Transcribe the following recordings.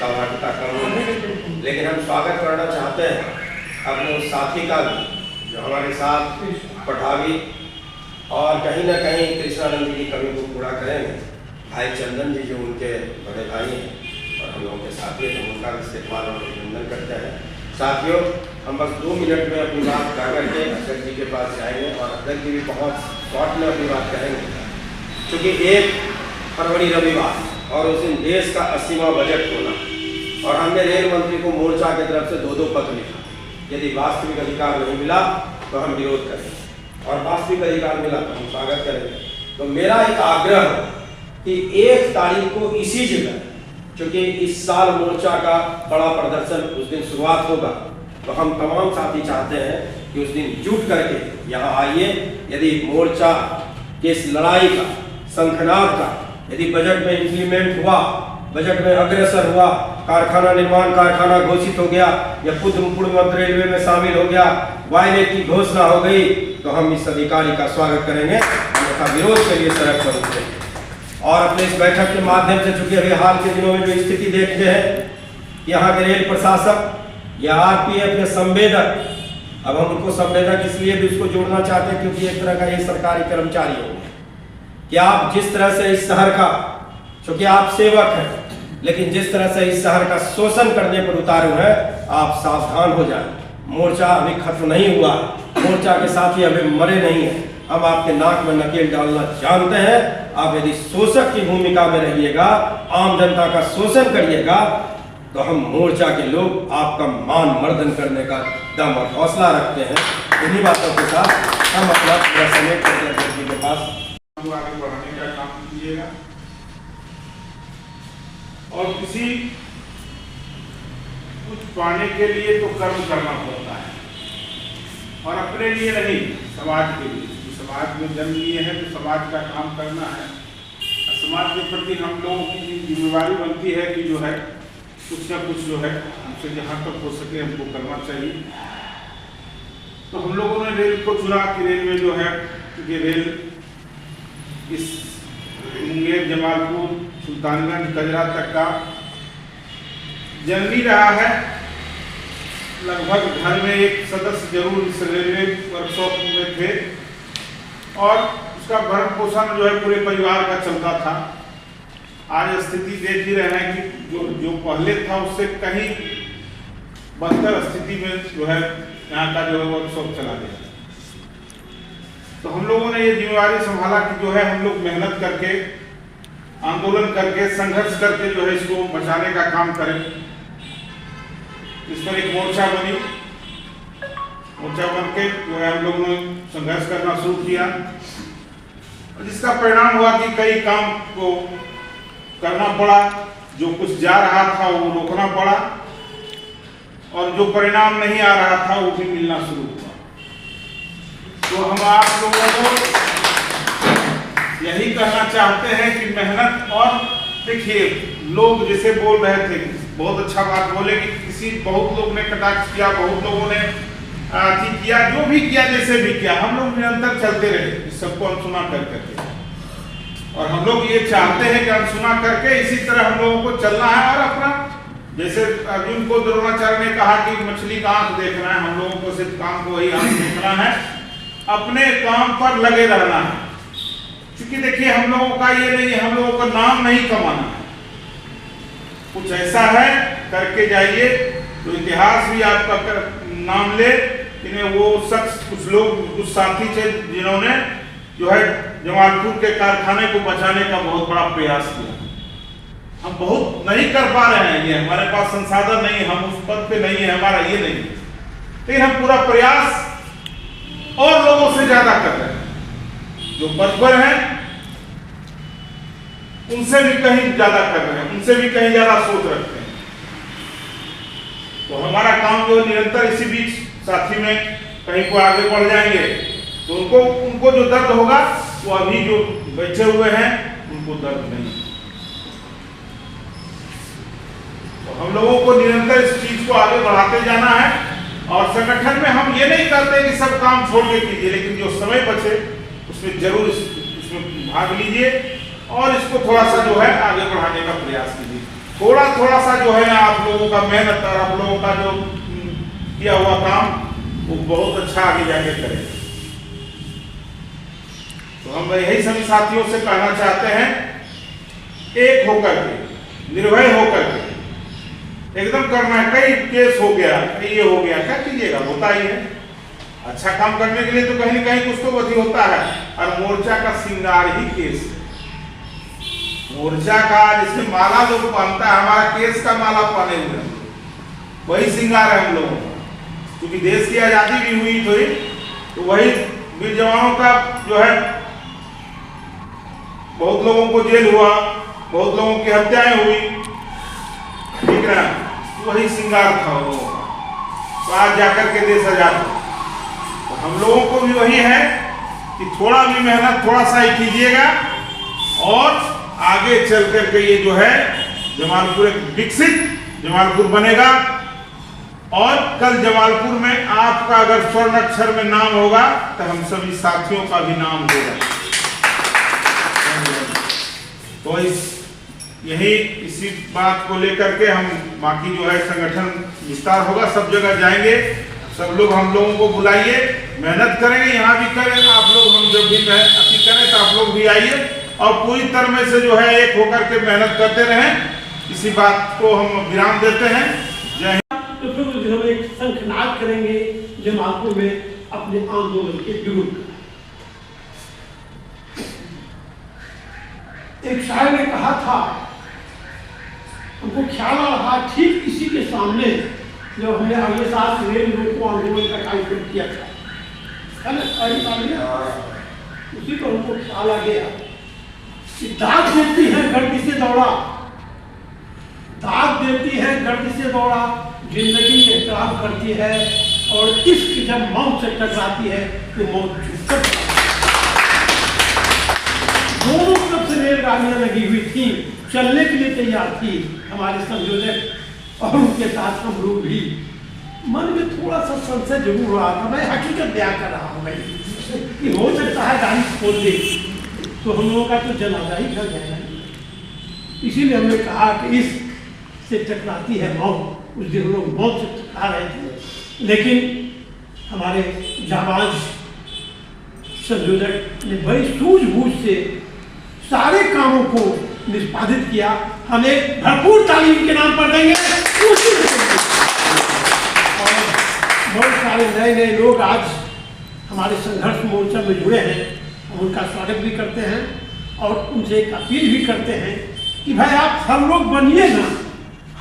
सौभाग्यता कम है, लेकिन हम स्वागत करना चाहते हैं अपने उस साथी का भी जो हमारे साथ पठावी और कहीं ना कहीं कृष्णानंद जी की कमी को पूरा करेंगे। भाई चंदन जी जो उनके बड़े भाई हैं और हम लोगों के साथी हैं, उनका भी इस्तेमाल और अभिनंदन करते हैं। साथियों, हम बस 2 मिनट में अपनी बात कह करके अध्यक्ष जी के पास जाएंगे और अध्यक्ष जी भी बहुत शॉर्ट में अपनी बात कहेंगे, क्योंकि 1 फरवरी रविवार और उस दिन देश का 80वां बजट होना और हमने रेल मंत्री को मोर्चा की तरफ से 2-2 पत्र लिखा। यदि वास्तविक अधिकार नहीं मिला तो हम विरोध करेंगे और वास्तविक अधिकार मिला तो हम स्वागत करेंगे। तो मेरा एक आग्रह है कि 1 तारीख को इसी जगह, क्योंकि इस साल मोर्चा का बड़ा प्रदर्शन उस दिन शुरुआत होगा, तो हम तमाम साथी चाहते हैं कि उस दिन जुट करके यहाँ आइए। यदि मोर्चा के इस लड़ाई का, शंखनाद का, यदि बजट में इंप्लीमेंट हुआ, बजट में अग्रसर हुआ, कारखाना निर्माण कारखाना घोषित हो गया या पूर्ण मध्य रेलवे में शामिल हो गया, वायदे की घोषणा हो गई, तो हम इस अधिकारी का स्वागत करेंगे, अन्यथा विरोध के लिए सड़क पर उतरेंगे। और अपने इस बैठक के माध्यम से, चूंकि अभी हाल के दिनों में जो स्थिति देखते हैं, यहाँ के रेल प्रशासक या आरपीएफ या संवेदक, अब हम उनको संवेदक इसलिए भी उसको जोड़ना चाहते हैं क्योंकि एक तरह का ये सरकारी कर्मचारी हो कि आप जिस तरह से इस शहर का, चूंकि आप सेवक हैं, लेकिन जिस तरह से इस शहर का शोषण करने पर उतारू है, आप सावधान हो जाएं। मोर्चा अभी खत्म नहीं हुआ, मोर्चा के साथी अभी मरे नहीं हैं। हम आपके नाक में नकेल डालना जानते हैं। आप यदि शोषक की भूमिका में रहिएगा, आम जनता का शोषण करिएगा, तो हम मोर्चा के लोग आपका मान मर्दन करने का दम और हौसला रखते हैं। इन्हीं बातों के साथ हम अपना पूरा समय अध्यक्ष जी के पास आगे बढ़ाने का काम कीजिएगा और किसी कुछ पाने के लिए तो कर्म करना पड़ता है और अपने लिए नहीं, समाज के लिए। समाज में जन्म लिए हैं तो समाज का काम करना है। समाज के प्रति हम लोगों की जिम्मेदारी बनती है कि जो है कुछ न कुछ जो है हमसे जहाँ तक हो सके हमको करना चाहिए। तो हम लोगों ने रेल को चुना कि रेल में जो है ये रेल इस मुंगेर, जमालपुर, सुल्तानगंज, कजरा तक का जननी रहा है। लगभग घर में एक सदस्य जरूर इस रेलवे वर्कशॉप में थे और उसका भरण पोषण जो है पूरे परिवार का चलता था। आज स्थिति देख ही रहे हैं कि जो पहले था उससे कहीं बदतर स्थिति में जो है यहाँ का जो है वर्कशॉप चला गया। तो हम लोगों ने ये जिम्मेवारी संभाला कि जो है हम लोग मेहनत करके, आंदोलन करके, संघर्ष करके जो है इसको बचाने का काम करें। इस पर एक मोर्चा बनी, मोर्चा बन के जो है हम लोगों ने संघर्ष करना शुरू किया और जिसका परिणाम हुआ कि कई काम को करना पड़ा, जो कुछ जा रहा था वो रोकना पड़ा और जो परिणाम नहीं आ रहा था वो भी मिलना शुरू हुआ। तो हम आप लोगों को यही कहना चाहते हैं कि मेहनत, और देखिए लोग जैसे बोल रहे थे, बहुत अच्छा बात बोले कि बहुत लोग ने कटाक्ष किया, बहुत लोगों ने किया, जो भी किया, जैसे भी किया, हम लोग निरंतर चलते रहे सबको अनसुना कर करके। और हम लोग ये चाहते हैं कि अनसुना करके इसी तरह हम लोगों को चलना है और अपना, जैसे अर्जुन को द्रोणाचार्य ने कहा कि मछली का आंख देखना है, हम लोगों को सिर्फ काम को वही आंख देखना है, अपने काम पर लगे रहना है। क्योंकि देखिए हम लोगों का ये नहीं, हम लोगों का नाम नहीं कमाना है। कुछ ऐसा है करके जाइए तो इतिहास भी आपका नाम ले। वो शख्स, कुछ लोग, कुछ साथी थे जिन्होंने जो है जमालपुर के कारखाने को बचाने का बहुत बड़ा प्रयास किया। हम बहुत नहीं कर पा रहे हैं, ये हमारे पास संसाधन नहीं, हम उस पद पे नहीं है, हमारा ये नहीं, लेकिन हम पूरा प्रयास और लोगों से ज्यादा कर रहे हैं। जो पद पर हैं उनसे भी कहीं ज्यादा कर रहे हैं, उनसे भी कहीं ज्यादा सोच रखते हैं। तो हमारा काम जो निरंतर इसी बीच साथी में कहीं को आगे बढ़ जाएंगे तो उनको जो दर्द होगा वो अभी जो बैठे हुए हैं उनको दर्द नहीं। तो हम लोगों को निरंतर इस चीज को आगे बढ़ाते जाना है और संगठन में हम ये नहीं करते कि सब काम छोड़ के कीजिए, लेकिन जो समय बचे उसमें जरूर इसमें भाग लीजिए और इसको थोड़ा सा जो है आगे बढ़ाने का प्रयास कीजिए। थोड़ा थोड़ा सा जो है ना आप लोगों का मेहनत और आप लोगों का जो किया हुआ काम वो बहुत अच्छा आगे जाके करेगा। तो हम यही सभी साथियों से कहना चाहते हैं, एक होकर के, निर्भय होकर के एकदम करना है। कई केस हो गया, ये हो गया, क्या कीजिएगा, होता ही है। अच्छा काम करने के लिए तो कहीं न कहीं कुछ तो गति होता है। और मोर्चा का श्रृंगार ही केस है। मोर्चा का जिसमें माला लोग पहनता है, हमारा केस का माला पहने हुए हैं, वही श्रृंगार है हम लोगों का। क्योंकि देश की आजादी भी हुई थी, तो वही वीर जवानों का जो है, बहुत लोगों को जेल हुआ, बहुत लोगों की हत्याएं हुई, ठीक है, वही श्रृंगार था लोगों का। तो आज जाकर के देश आजाद हो। तो हम लोगों को भी वही है कि थोड़ा भी मेहनत थोड़ा सा ही कीजिएगा और आगे चल करके ये जो है जमालपुर एक विकसित जमालपुर बनेगा। और कल जमालपुर में आपका अगर स्वर्ण अक्षर में नाम होगा तो हम सभी साथियों का भी नाम होगा। तो इसी बात को लेकर के हम बाकी जो है संगठन विस्तार होगा, सब जगह जाएंगे, सब लोग हम लोगों को बुलाइए, मेहनत करेंगे, यहाँ भी करें आप लोग, हम जब भी मेहनत करें तो आप लोग भी आइए और पूरी तरह से जो है एक होकर के मेहनत करते रहें। इसी बात को हम विराम देते हैं। जय हिंद। तो फिर हम एक शंखनाद करेंगे जमालपुर में अपने आंदोलन के विरुद्ध। एक शायर ने कहा था, हमको ख्याल आ रहा ठीक इसी के सामने जब हमने अगले साल रेल रोको आंदोलन का कार्यक्रम किया था, है ना, उसी पर हमको ख्याल आ गया कि दाग देती है गर्दी से दौड़ा, दाग देती है गर्दी से दौड़ा, जिंदगी एहतराम करती है और इश्क जब मौत से टकराती है तो मौत झुककर। दोनों तरफ से रेलगाड़ियां लगी हुई थी, चलने के लिए तैयार थी हमारे संयोजक और उनके साथ हम लोग भी। मन में थोड़ा सा संशय जरूर हो रहा था, मैं हकीकत बयां कर रहा हूँ भाई कि हो सकता है गाड़ी खोल दे तो हम लोगों का तो जनाजा ही कर जाएगा। इसीलिए हमने कहा कि इस से टकराती है मौत। उस दिन लोग मौत से टकरा रहे थे, लेकिन हमारे जाबाज संयोजक ने बड़ी सूझबूझ से सारे कामों को निष्पादित किया। हम एक भरपूर तालीम के नाम पर देंगे। और बहुत सारे नए नए लोग आज हमारे संघर्ष मोर्चा में जुड़े हैं, हम उनका स्वागत भी करते हैं और उनसे एक अपील भी करते हैं कि भाई आप हर लोग बनिए ना,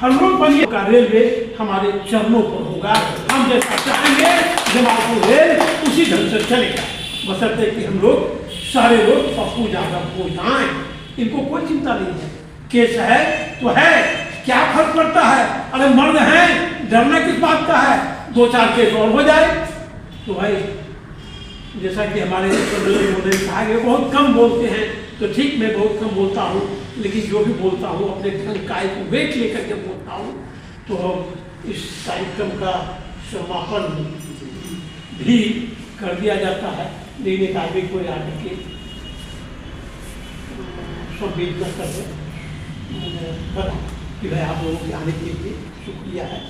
हर लोग बनिए का रेलवे हमारे चरणों पर होगा। हम जैसा चाहेंगे जमालपुर रेल उसी ढंग से चलेगा, बशर्ते कि हम लोग सारे लोग पप्पू यादव हो जाएं। इनको कोई चिंता नहीं है, केस है तो है, क्या फर्क पड़ता है, अरे मर्द हैं, डरना किस बात का है, 2-4 केस और हो जाए। तो भाई जैसा कि हमारे मोदी कहा गया बहुत कम बोलते हैं, तो ठीक मैं बहुत कम बोलता हूँ, लेकिन जो भी बोलता हूँ अपने काय को वेट लेकर के बोलता हूँ। तो इस कार्यक्रम का समापन भी कर दिया जाता है, लेकिन एक आदमी को आने के संवेदना कर बता कि भाई आप लोगों के आने के लिए शुक्रिया है।